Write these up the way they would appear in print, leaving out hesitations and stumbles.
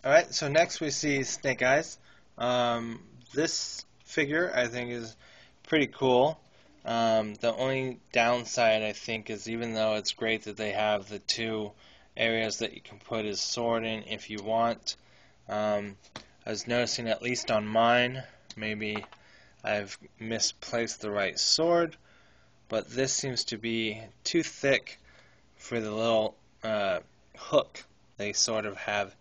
Alright, so next we see Snake Eyes. This figure I think is pretty cool. The only downside I think is even though it's great that they have the two areas that you can put his sword in if you want, I was noticing at least on mine, maybe I've misplaced the right sword, but this seems to be too thick for the little hook they sort of have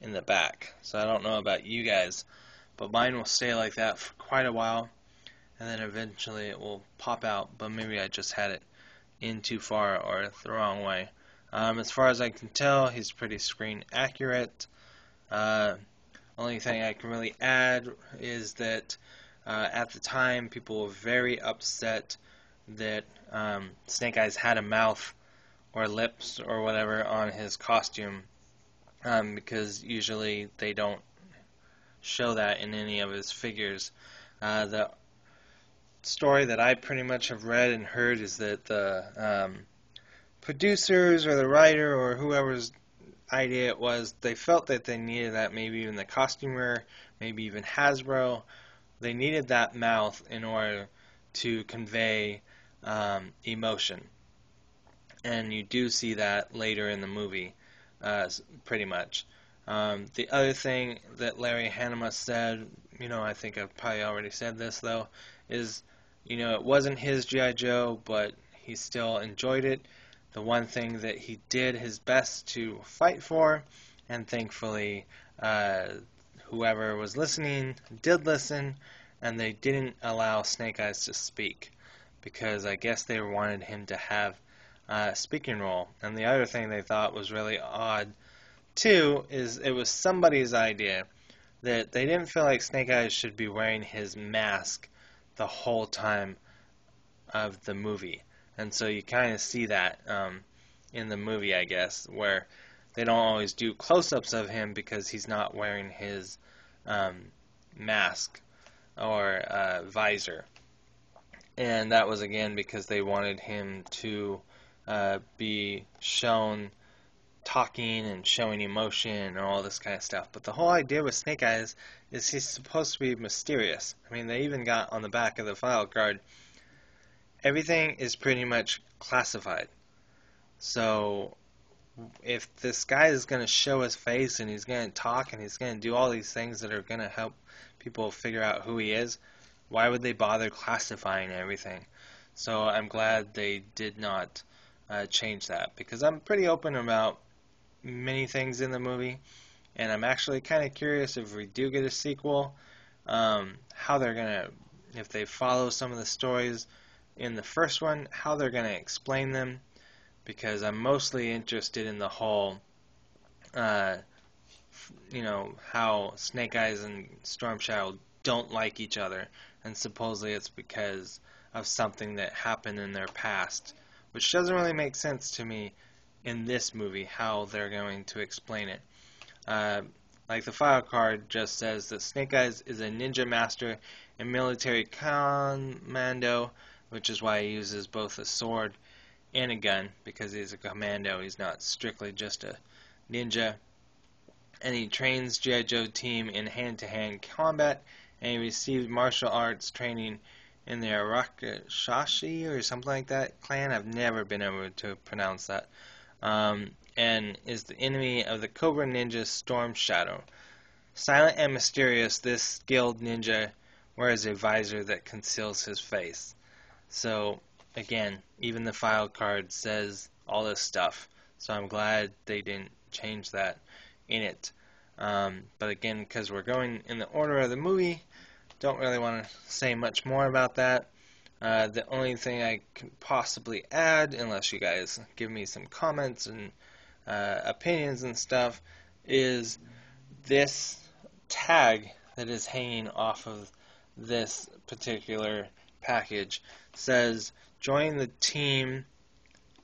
in the back. So I don't know about you guys, but mine will stay like that for quite a while, and then eventually it will pop out, but maybe I just had it in too far or the wrong way. As far as I can tell, he's pretty screen accurate. Only thing I can really add is that at the time people were very upset that Snake Eyes had a mouth or lips or whatever on his costume, because usually they don't show that in any of his figures. The story that I pretty much have read and heard is that the producers or the writer or whoever's idea it was, they felt that they needed that, maybe even the costumer, maybe even Hasbro, they needed that mouth in order to convey emotion. And you do see that later in the movie, pretty much. The other thing that Larry Hanema said, I think I've probably already said this though, is, it wasn't his G.I. Joe, but he still enjoyed it. The one thing that he did his best to fight for, and thankfully whoever was listening did listen, and they didn't allow Snake Eyes to speak, because I guess they wanted him to have a speaking role. And the other thing they thought was really odd too is it was somebody's idea that they didn't feel like Snake Eyes should be wearing his mask the whole time of the movie. And so you kind of see that in the movie, I guess, where they don't always do close-ups of him because he's not wearing his mask or visor. And that was, again, because they wanted him to be shown talking and showing emotion and all this kind of stuff. But the whole idea with Snake Eyes is he's supposed to be mysterious. I mean, they even got on the back of the file card, everything is pretty much classified. So if this guy is going to show his face and he's going to talk and he's going to do all these things that are going to help people figure out who he is, why would they bother classifying everything? So I'm glad they did not change that, because I'm pretty open about many things in the movie, and I'm actually kind of curious if we do get a sequel, how they're going to, if they follow some of the stories in the first one, how they're going to explain them, because I'm mostly interested in the whole, how Snake Eyes and Storm Shadow don't like each other, and supposedly it's because of something that happened in their past, which doesn't really make sense to me in this movie, how they're going to explain it. Like the file card just says that Snake Eyes is a ninja master and military commando, which is why he uses both a sword and a gun, because he's a commando. He's not strictly just a ninja. And he trains G.I. Joe team in hand-to-hand combat, and he received martial arts training in the Arakashashi or something like that clan. I've never been able to pronounce that. And is the enemy of the Cobra Ninja Storm Shadow. Silent and mysterious, this skilled ninja wears a visor that conceals his face. So, again, even the file card says all this stuff. So I'm glad they didn't change that in it. But again, because we're going in the order of the movie, don't really want to say much more about that. The only thing I can possibly add, unless you guys give me some comments and opinions and stuff, is this tag that is hanging off of this particular package says join the team,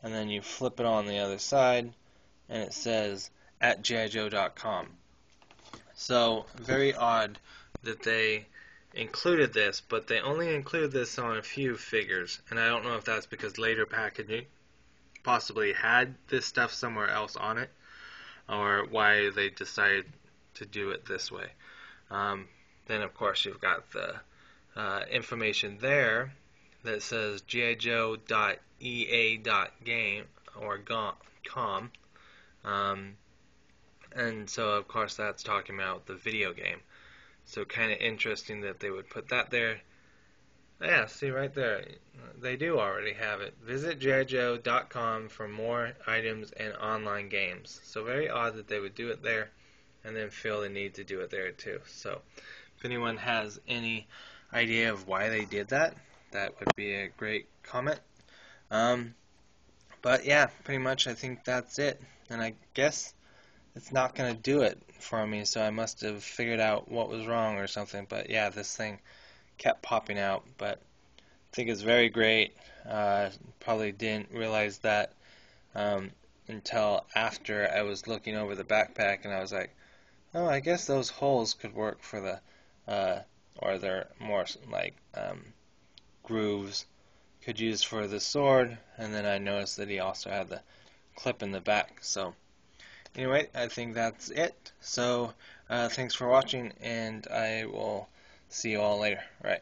and then you flip it on the other side and it says at gijoe.com. So very odd that they included this, but they only included this on a few figures, and I don't know if that's because later packaging possibly had this stuff somewhere else on it, or why they decided to do it this way. Then of course you've got the information there that says gijoe.ea.game or com, and so of course that's talking about the video game. So kind of interesting that they would put that there. Yeah, see right there, they do already have it. Visit gijoe.com for more items and online games. So very odd that they would do it there and then feel the need to do it there too. So if anyone has any idea of why they did that, that would be a great comment. But yeah, pretty much I think that's it. And I guess it's not going to do it for me, so I must have figured out what was wrong or something. But yeah, this thing kept popping out, but I think it's very great. Probably didn't realize that until after I was looking over the backpack, and I was like, oh, I guess those holes could work for the, or they're more like grooves, could use for the sword. And then I noticed that he also had the clip in the back. So anyway, I think that's it. So thanks for watching, and I will see you all later. Right.